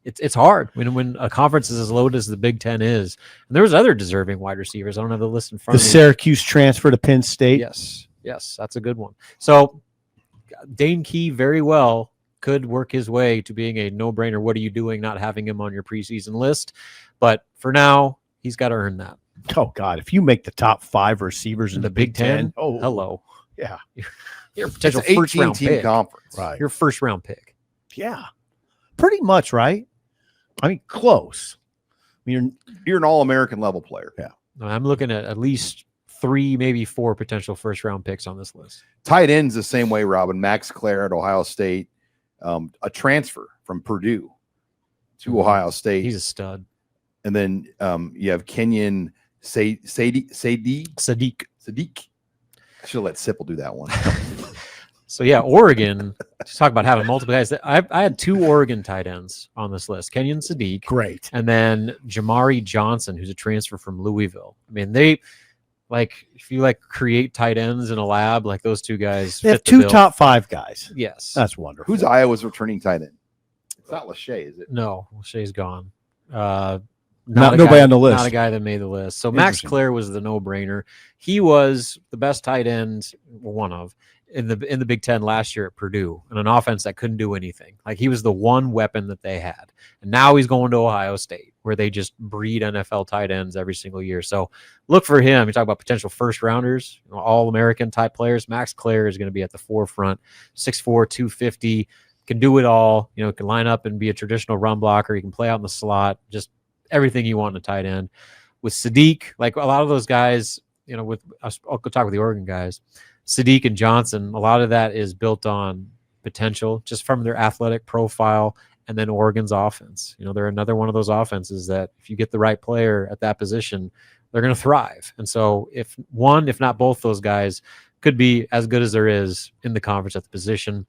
It's hard when a conference is as loaded as the Big Ten is. And there was other deserving wide receivers. I don't have the list in front of me. The Syracuse transfer to Penn State. Yes, that's a good one. So Dane Key very well could work his way to being a no-brainer. What are you doing not having him on your preseason list? But for now, he's got to earn that. Oh, God. If you make the top 5 receivers in the Big Ten, hello. Yeah. You're a potential first-round pick. Conference. Right. You're a first-round pick. Yeah. Pretty much, right? I mean, close. You're an all-American level player. Yeah. I'm looking at least 3, maybe 4 potential first-round picks on this list. Tight ends the same way, Robin. Max Clare at Ohio State. A transfer from Purdue to Ohio State. He's a stud. And then you have Kenyon Sadiq. I should have let Sipple do that one. So, yeah, Oregon, just talk about having multiple guys. I had 2 Oregon tight ends on this list. Kenyon Sadiq. Great. And then Jamari Johnson, who's a transfer from Louisville. I mean, they – if you create tight ends in a lab, those 2 guys. They have 2 top 5 guys. Yes. That's wonderful. Who's Iowa's returning tight end? It's not Lachey, is it? No, Lachey's gone. Not nobody on the list. Not a guy that made the list. So Max Clare was the no-brainer. He was the best tight end, one of, in the Big Ten last year at Purdue, in an offense that couldn't do anything. He was the one weapon that they had. And now he's going to Ohio State, where they just breed NFL tight ends every single year. So look for him. You talk about potential first-rounders, all-American type players. Max Clare is going to be at the forefront. 6'4", 250, can do it all. Can line up and be a traditional run blocker. He can play out in the slot, just everything you want in a tight end. With Sadiq, a lot of those guys, I'll go talk with the Oregon guys. Sadiq and Johnson, a lot of that is built on potential just from their athletic profile, and then Oregon's offense. They're another one of those offenses that if you get the right player at that position, they're going to thrive. And so if not both those guys could be as good as there is in the conference at the position.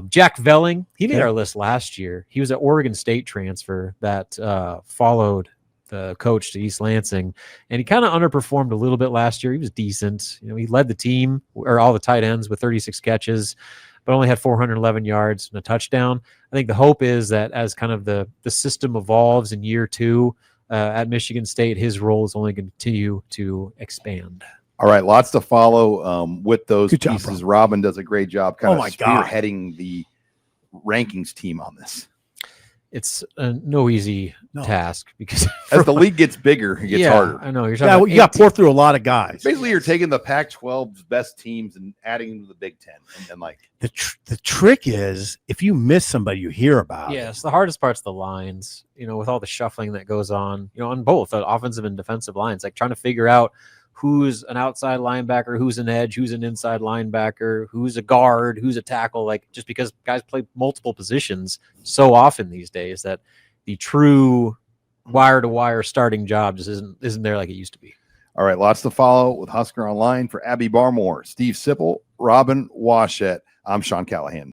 Jack Velling, he made our list last year. He was an Oregon State transfer that followed the coach to East Lansing, and he kind of underperformed a little bit last year. He was decent. He led the team, or all the tight ends, with 36 catches, but only had 411 yards and a touchdown. I think the hope is that as kind of the system evolves in year two at Michigan State, his role is only going to continue to expand. All right, lots to follow with those Good job, pieces. Robin does a great job kind of God. spearheading the rankings team on this. It's no easy task because as the league gets bigger, it gets harder. I know. You're talking about you got to pour through a lot of guys. Basically, you're taking the Pac-12's best teams and adding them to the Big Ten. And then, like, The trick is if you miss somebody, you hear about it. Yes, the hardest part's the lines, with all the shuffling that goes on, on both the offensive and defensive lines, like trying to figure out who's an outside linebacker, who's an edge, who's an inside linebacker, who's a guard, who's a tackle, like just because guys play multiple positions so often these days that the true wire-to-wire starting job just isn't there like it used to be. All right, lots to follow with Husker Online. For Abby Barmore, Steve Sipple, Robin Washett, I'm Sean Callahan.